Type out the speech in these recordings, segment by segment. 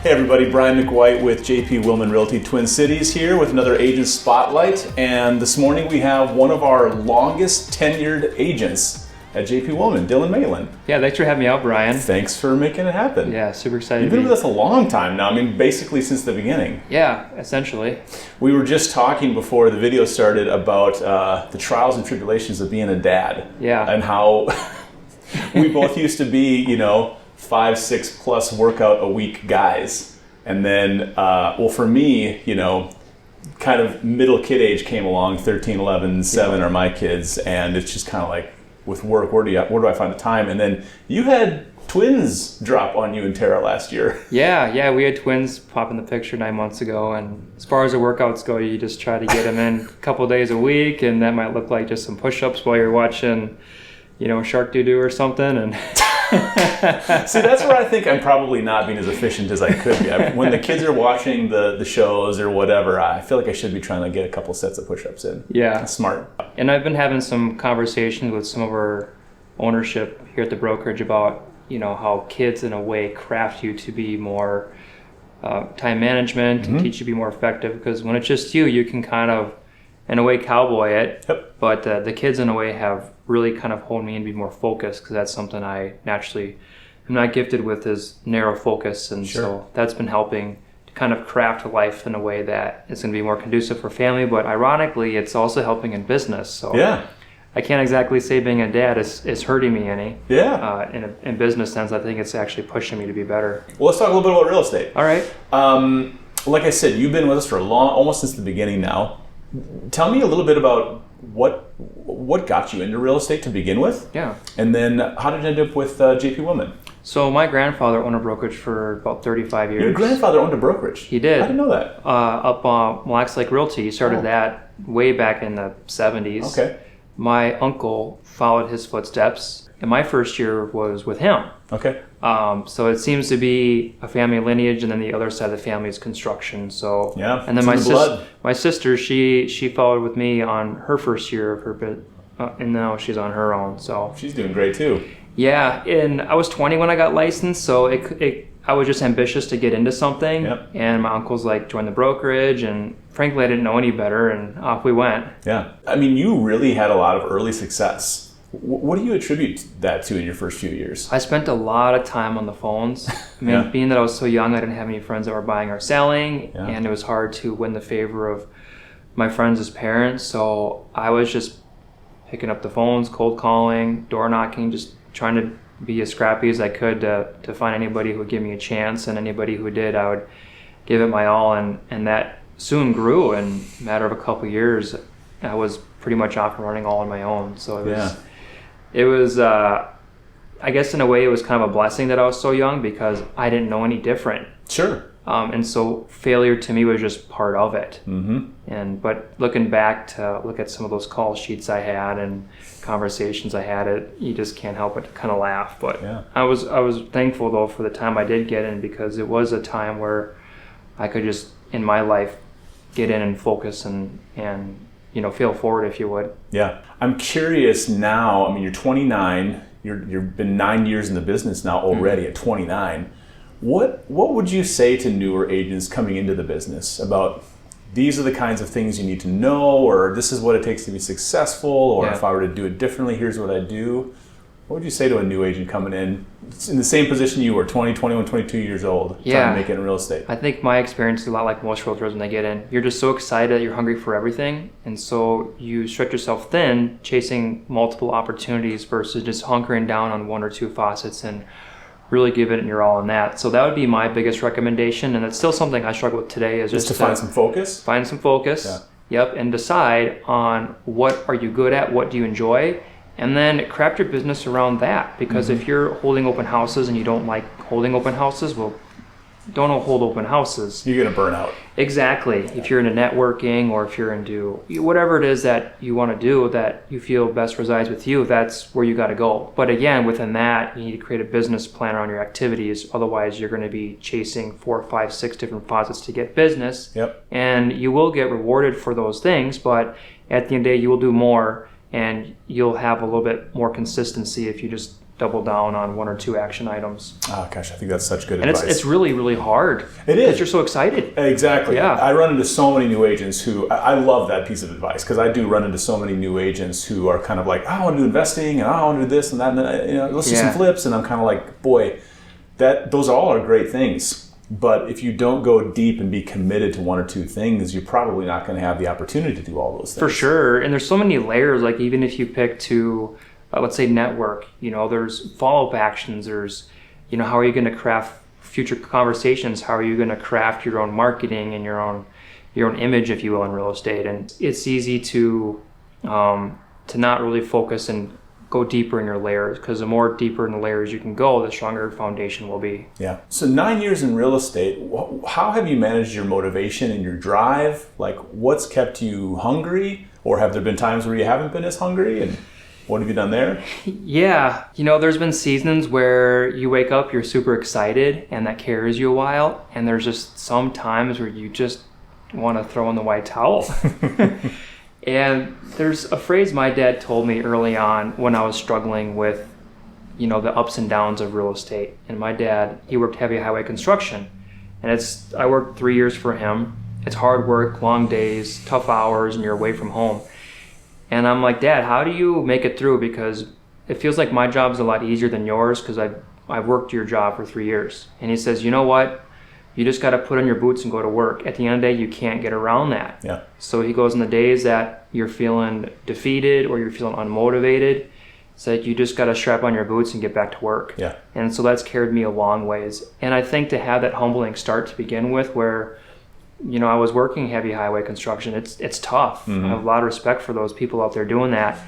Hey everybody, Brian McWhite with JP Willman Realty Twin Cities here with another Agent Spotlight. And this morning we have one of our longest tenured agents at JP Willman, Dylan Maitland. Yeah, thanks for having me out, Brian. Thanks for making it happen. Yeah, super excited. You've been with us a long time now, I mean basically since the beginning. Yeah, essentially. We were just talking before the video started about the trials and tribulations of being a dad. Yeah. And how we both used to be, 5-6 plus workout a week guys, and then for me, kind of middle kid age came along. 13, 11, 7 are my kids, and it's just kind of like with work, where do I find the time? And then you had twins drop on you and Tara last year. Yeah, we had twins pop in the picture 9 months ago, and as far as the workouts go, you just try to get them in a couple days a week, and that might look like just some push-ups while you're watching Shark Doo-Doo or something. And see, that's where I think I'm probably not being as efficient as I could be. When the kids are watching the shows or whatever, I feel like I should be trying to get a couple sets of push-ups in. Yeah. That's smart. And I've been having some conversations with some of our ownership here at the brokerage about, how kids in a way craft you to be more time management and teach you to be more effective. Because when it's just you can kind of, in a way, cowboy it. Yep. But the kids in a way have really kind of honed me and be more focused, because that's something I naturally am not gifted with, is narrow focus. And Sure. So that's been helping to kind of craft life in a way that is going to be more conducive for family. But ironically, it's also helping in business. So Yeah. I can't exactly say being a dad is hurting me any. Yeah. In business sense, I think it's actually pushing me to be better. Well, let's talk a little bit about real estate. All right. Like I said, you've been with us for almost since the beginning now. Tell me a little bit about what got you into real estate to begin with. Yeah. And then how did you end up with JP Willman? So my grandfather owned a brokerage for about 35 years. Your grandfather owned a brokerage? He did. I didn't know that. Up on Lax Lake Realty. He started that way back in the 70s. Okay. My uncle followed his footsteps, and my first year was with him. Okay. So it seems to be a family lineage, and then the other side of the family is construction. So yeah, and then blood. My sister, she followed with me on her first year of her bit, and now she's on her own. So she's doing great too. Yeah, and I was 20 when I got licensed, so I was just ambitious to get into something. Yep. And my uncle's like, join the brokerage, and frankly, I didn't know any better, and off we went. Yeah, I mean, you really had a lot of early success. What do you attribute that to in your first few years? I spent a lot of time on the phones. I mean, being that I was so young, I didn't have any friends that were buying or selling, and it was hard to win the favor of my friends as parents. So I was just picking up the phones, cold calling, door knocking, just trying to be as scrappy as I could to find anybody who would give me a chance, and anybody who did, I would give it my all, and that soon grew. In a matter of a couple of years, I was pretty much off and running all on my own. So it was, I guess in a way, it was kind of a blessing that I was so young, because I didn't know any different. Sure. And so failure to me was just part of it. Mm-hmm. But looking back to look at some of those call sheets I had and conversations I had, you just can't help but to kind of laugh. But I was thankful though for the time I did get in, because it was a time where I could just in my life get in and focus and fail forward, if you would. Yeah. I'm curious now, I mean, you're 29, you've been 9 years in the business now already at 29. What would you say to newer agents coming into the business about these are the kinds of things you need to know, or this is what it takes to be successful, or if I were to do it differently, here's what I do? What would you say to a new agent coming in the same position you were, 20, 21, 22 years old, trying to make it in real estate? I think my experience is a lot like most realtors when they get in. You're just so excited that you're hungry for everything, and so you stretch yourself thin chasing multiple opportunities versus just hunkering down on one or two faucets and really give it your all in that. So that would be my biggest recommendation, and it's still something I struggle with today, is just to find some focus? Find some focus, and decide on what are you good at, what do you enjoy, and then craft your business around that. Because if you're holding open houses and you don't like holding open houses, well, don't hold open houses. You're going to burn out. Exactly. If you're into networking, or if you're into whatever it is that you want to do that you feel best resides with you, that's where you got to go. But again, within that, you need to create a business plan around your activities. Otherwise, you're going to be chasing 4, 5, 6 different faucets to get business. Yep. And you will get rewarded for those things, but at the end of the day, you will do more, and you'll have a little bit more consistency if you just double down on one or two action items. Oh gosh, I think that's such good and advice. It's really, really hard. It is. Because you're so excited. Exactly. Yeah. I run into so many new agents who, I love that piece of advice, because I do run into so many new agents who are kind of like, I want to do investing, and I want to do this and that, and let's do some flips, and I'm kind of like, boy, those all are great things. But if you don't go deep and be committed to one or two things, you're probably not going to have the opportunity to do all those things. For sure. And there's so many layers, like even if you pick to, let's say, network, there's follow-up actions, there's, how are you going to craft future conversations? How are you going to craft your own marketing and your own image, if you will, in real estate? And it's easy to not really focus and go deeper in your layers, because the more deeper in the layers you can go, the stronger your foundation will be. Yeah. So 9 years in real estate, how have you managed your motivation and your drive? Like, what's kept you hungry? Or have there been times where you haven't been as hungry? And what have you done there? Yeah. There's been seasons where you wake up, you're super excited, and that carries you a while. And there's just some times where you just want to throw in the white towel. And there's a phrase my dad told me early on when I was struggling with, the ups and downs of real estate. And my dad, he worked heavy highway construction. And I worked 3 years for him. It's hard work, long days, tough hours, and you're away from home. And I'm like, Dad, how do you make it through? Because it feels like my job's a lot easier than yours, because I've worked your job for 3 years. And he says, you know what? You just got to put on your boots and go to work. At the end of the day, you can't get around that. Yeah. So he goes, in the days that you're feeling defeated or you're feeling unmotivated, it's like you just got to strap on your boots and get back to work. Yeah. And so that's carried me a long ways. And I think to have that humbling start to begin with, where, I was working heavy highway construction, it's tough. Mm-hmm. I have a lot of respect for those people out there doing that.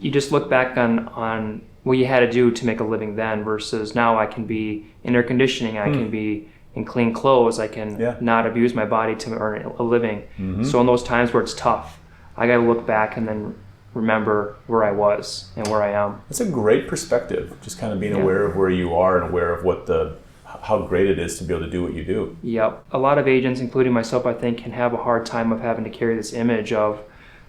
You just look back on what you had to do to make a living then versus now. I can be in air conditioning, I can be in clean clothes, I can not abuse my body to earn a living. Mm-hmm. So in those times where it's tough, I got to look back and then remember where I was and where I am. That's a great perspective, just kind of being aware of where you are and aware of how great it is to be able to do what you do. Yep. A lot of agents, including myself, I think, can have a hard time of having to carry this image of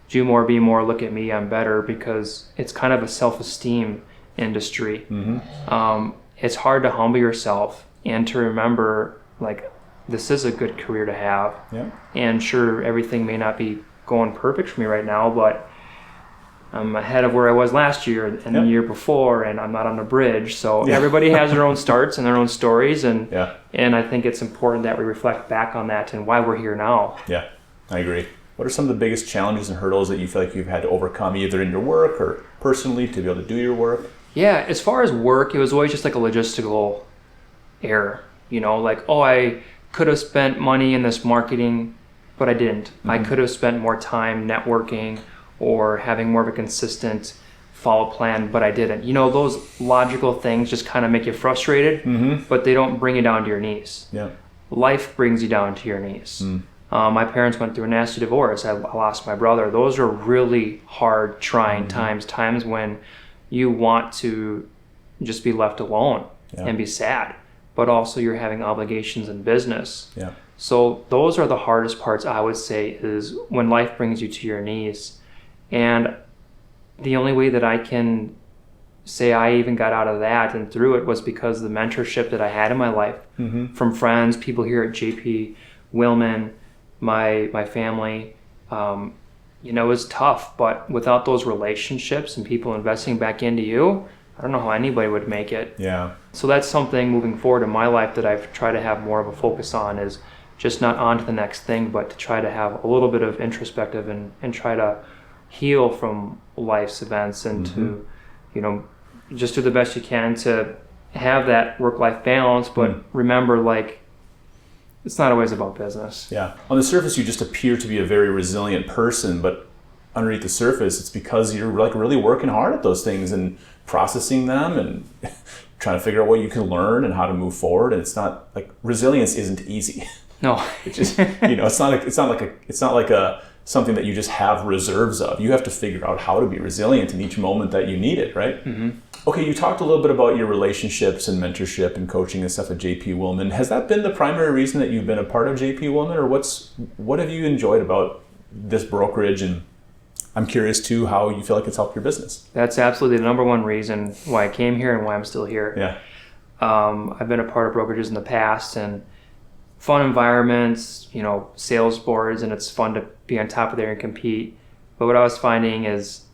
do more, be more, look at me, I'm better, because it's kind of a self-esteem industry. Mm-hmm. It's hard to humble yourself and to remember, like, this is a good career to have. Yeah. And sure, everything may not be going perfect for me right now, but I'm ahead of where I was last year and the year before, and I'm not on a bridge. So everybody has their own starts and their own stories, and I think it's important that we reflect back on that and why we're here now. Yeah, I agree. What are some of the biggest challenges and hurdles that you feel like you've had to overcome, either in your work or personally, to be able to do your work? Yeah, as far as work, it was always just like a logistical error. I could have spent money in this marketing, but I didn't. Mm-hmm. I could have spent more time networking or having more of a consistent follow plan, but I didn't. Those logical things just kind of make you frustrated, but they don't bring you down to your knees. Yeah. Life brings you down to your knees. My parents went through a nasty divorce. I lost my brother. Those are really hard, trying times when you want to just be left alone and be sad, but also you're having obligations in business. Yeah. So those are the hardest parts, I would say, is when life brings you to your knees. And the only way that I can say I even got out of that and through it was because of the mentorship that I had in my life from friends, people here at JP Willman, my family. It was tough, but without those relationships and people investing back into you, I don't know how anybody would make it. Yeah. So that's something moving forward in my life that I've tried to have more of a focus on, is just not on to the next thing, but to try to have a little bit of introspective and try to heal from life's events and to, just do the best you can to have that work-life balance, but remember, like, it's not always about business. Yeah. On the surface, you just appear to be a very resilient person, but underneath the surface, it's because you're like really working hard at those things and processing them and trying to figure out what you can learn and how to move forward. And it's not like, resilience isn't easy. No. It's just, it's not like a something that you just have reserves of. You have to figure out how to be resilient in each moment that you need it, right? Mm-hmm. Okay, you talked a little bit about your relationships and mentorship and coaching and stuff at JP Willman. Has that been the primary reason that you've been a part of JP Willman, or what have you enjoyed about this brokerage and I'm curious too how you feel like it's helped your business. That's absolutely the number one reason why I came here and why I'm still here. Yeah. I've been a part of brokerages in the past, and fun environments, sales boards, and it's fun to be on top of there and compete. But what I was finding is,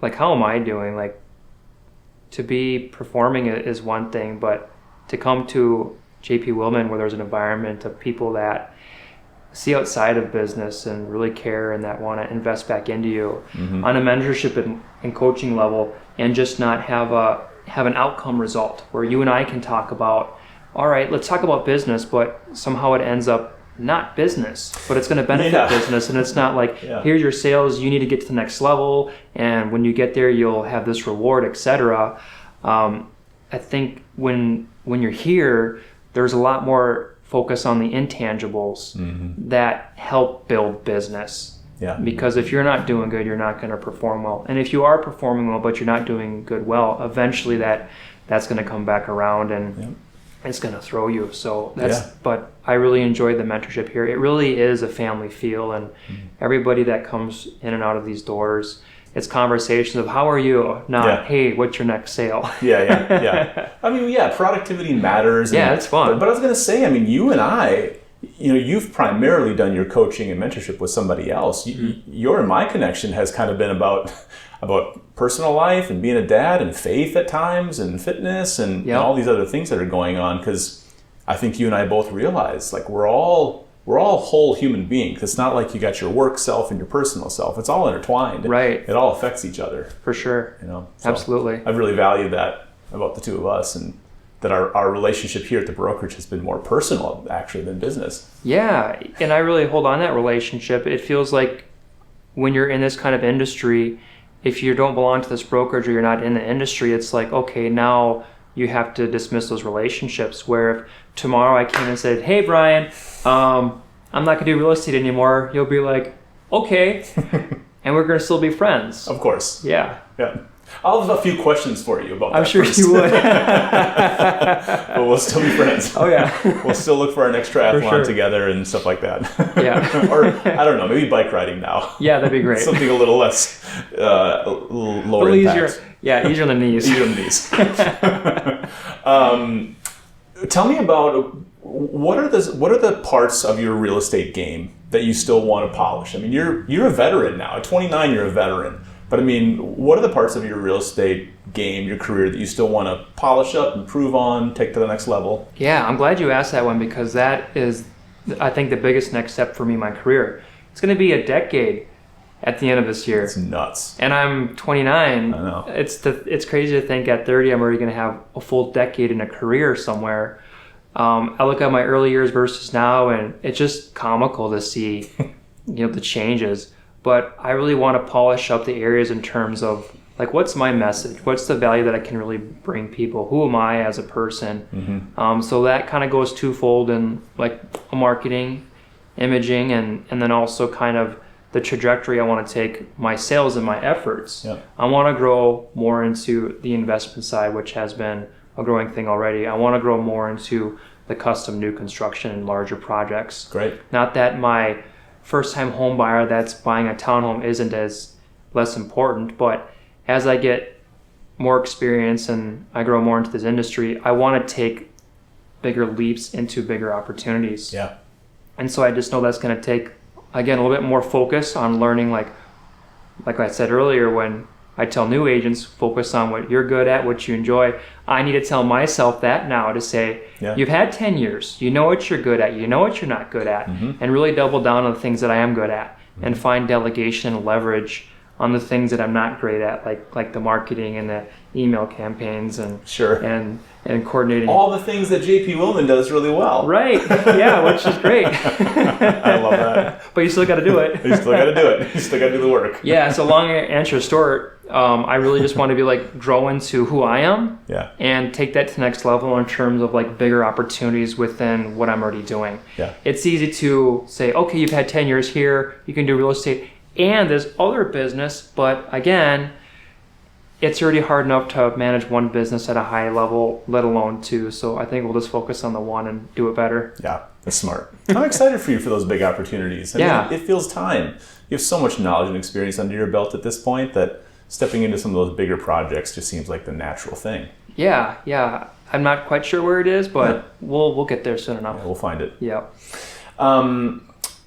like, how am I doing? Like, to be performing is one thing, but to come to JP Willman where there's an environment of people that see outside of business and really care and that want to invest back into you on a mentorship and coaching level, and just not have an outcome result where you and I can talk about, all right, let's talk about business, but somehow it ends up not business, but it's going to benefit business. And it's not like, here's your sales, you need to get to the next level, and when you get there, you'll have this reward, etc. I think when you're here, there's a lot more focus on the intangibles that help build business. Yeah. Because if you're not doing good, you're not going to perform well. And if you are performing well, but you're not doing good well, eventually that's going to come back around and it's going to throw you. So but I really enjoyed the mentorship here. It really is a family feel, and everybody that comes in and out of these doors, it's conversations of how are you, not hey, what's your next sale? Yeah. I mean, productivity matters. Yeah, it's fun. But I was going to say, I mean, you and I, you've primarily done your coaching and mentorship with somebody else. Your and my connection has kind of been about personal life and being a dad and faith at times and fitness and all these other things that are going on, because I think you and I both realize, like, we're all whole human beings. It's not like you got your work self and your personal self. It's all intertwined. Right. It all affects each other. For sure. So absolutely. I've really valued that about the two of us, and that our relationship here at the brokerage has been more personal actually than business. Yeah. And I really hold on that relationship. It feels like when you're in this kind of industry, if you don't belong to this brokerage or you're not in the industry, it's like, okay, now you have to dismiss those relationships. Where if tomorrow I came and said, hey, Brian, I'm not going to do real estate anymore, you'll be like, okay, and we're going to still be friends. Of course. Yeah. I'll have a few questions for you about that. I'm sure first. You would. But we'll still be friends. Oh, yeah. We'll still look for our next triathlon together and stuff like that. Yeah. Or, I don't know, maybe bike riding now. Yeah, that'd be great. Something a little less, lower impact. Easier on the knees. Easier on the knees. Tell me about, what are the parts of your real estate game that you still want to polish? I mean, you're a veteran now. At 29, you're a veteran. But I mean, what are the parts of your real estate game, your career, that you still want to polish up, improve on, take to the next level? Yeah, I'm glad you asked that one, because that is, I think, the biggest next step for me in my career. It's going to be a decade at the end of this year. It's nuts. And I'm 29. I know. It's crazy to think at 30 I'm already going to have a full decade in a career somewhere. I look at my early years versus now, and it's just comical to see, the changes. But I really want to polish up the areas in terms of, like, what's my message? What's the value that I can really bring people? Who am I as a person? So that kind of goes twofold in, like, marketing, imaging, and then also kind of the trajectory I want to take my sales and my efforts. Yep. I want to grow more into the investment side, which has been a growing thing already. I want to grow more into the custom new construction and larger projects. Great. Not that my first-time home buyer that's buying a townhome isn't as less important, but as I get more experience and I grow more into this industry, I want to take bigger leaps into bigger opportunities. Yeah. And so I just know that's going to take, again, a little bit more focus on learning, like I said earlier, when I tell new agents, focus on what you're good at, what you enjoy. I need to tell myself that now, to say, you've had 10 years, you know what you're good at, you know what you're not good at, and really double down on the things that I am good at, and find delegation and leverage on the things that I'm not great at, like the marketing and the email campaigns and and coordinating. All the things that JP Willman does really well. Right. Yeah, which is great. I love that. But you still got to do it. You still got to do it. You still got to do the work. Yeah, so long answer short, I really just want to be grow into who I am and take that to the next level in terms of bigger opportunities within what I'm already doing. Yeah. It's easy to say, okay, you've had 10 years here, you can do real estate and this other business, but again, it's already hard enough to manage one business at a high level, let alone two. So I think we'll just focus on the one and do it better. Yeah, that's smart. I'm excited for you for those big opportunities. I mean, it feels time. you have so much knowledge and experience under your belt at this point that stepping into some of those bigger projects just seems like the natural thing. Yeah. I'm not quite sure where it is, but we'll get there soon enough. Yeah, we'll find it. Yeah.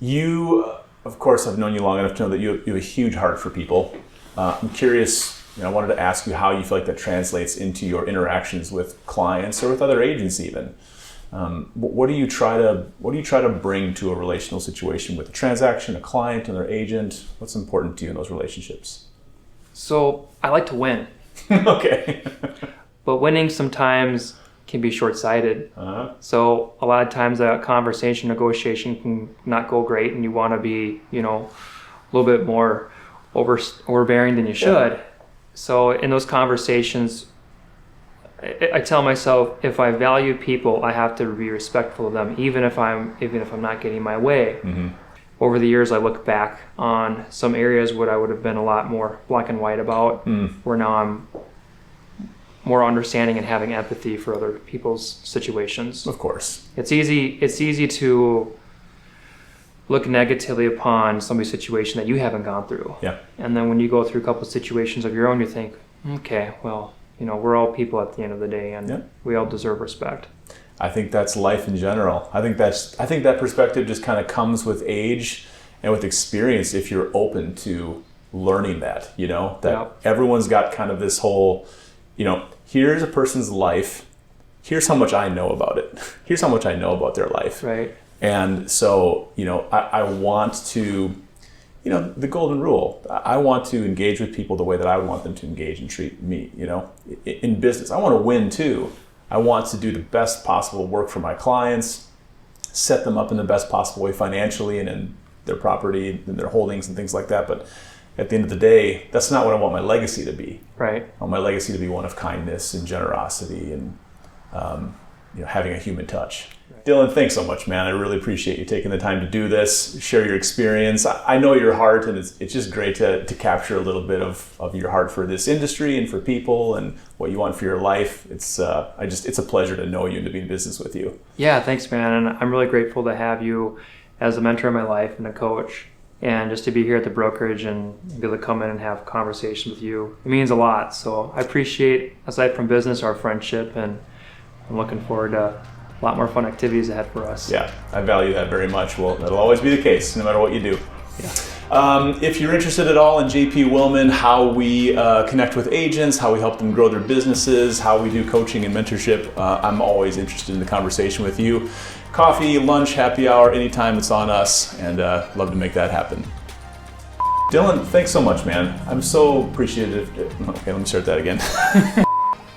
You, of course, I've known you long enough to know that you have a huge heart for people. I'm curious, I wanted to ask you how you feel like that translates into your interactions with clients or with other agents even. What do you try to bring to a relational situation with a transaction, a client, and their agent? What's important to you in those relationships? So I like to win. Okay. But winning sometimes can be short-sighted. Uh-huh. So a lot of times a conversation, negotiation can not go great, and you want to be, a little bit more overbearing than you should. Yeah. So in those conversations, I tell myself, if I value people, I have to be respectful of them, even if I'm not getting my way. Mm-hmm. Over the years, I look back on some areas where I would have been a lot more black and white about, where now I'm more understanding and having empathy for other people's situations. Of course. It's easy to look negatively upon somebody's situation that you haven't gone through. Yeah. And then when you go through a couple of situations of your own, you think, okay, well, we're all people at the end of the day, and we all deserve respect. I think that's life in general. I think that perspective just kind of comes with age and with experience if you're open to learning that, everyone's got kind of this whole, here's a person's life, here's how much I know about it, here's how much I know about their life. Right. And so, I want to, the golden rule, I want to engage with people the way that I would want them to engage and treat me, in business. I want to win too. I want to do the best possible work for my clients, set them up in the best possible way financially and in their property and their holdings and things like that. But at the end of the day, that's not what I want my legacy to be. Right. I want my legacy to be one of kindness and generosity and having a human touch. Right. Dylan, thanks so much, man. I really appreciate you taking the time to do this, share your experience. I know your heart, and it's just great to capture a little bit of your heart for this industry and for people and what you want for your life. It's a pleasure to know you and to be in business with you. Yeah, thanks, man. And I'm really grateful to have you as a mentor in my life and a coach. And just to be here at the brokerage and be able to come in and have conversations with you, it means a lot. So I appreciate, aside from business, our friendship, and I'm looking forward to a lot more fun activities ahead for us. Yeah, I value that very much. Well, that'll always be the case, no matter what you do. Yeah. If you're interested at all in JP Willman, how we connect with agents, how we help them grow their businesses, how we do coaching and mentorship, I'm always interested in the conversation with you. Coffee, lunch, happy hour, anytime, it's on us, and love to make that happen. Dylan, thanks so much, man. I'm so appreciative. Okay, let me start that again.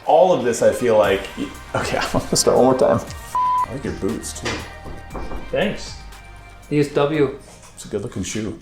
All of this, I feel like, okay, I'm gonna start one more time. I like your boots too. Thanks. DSW. It's a good looking shoe.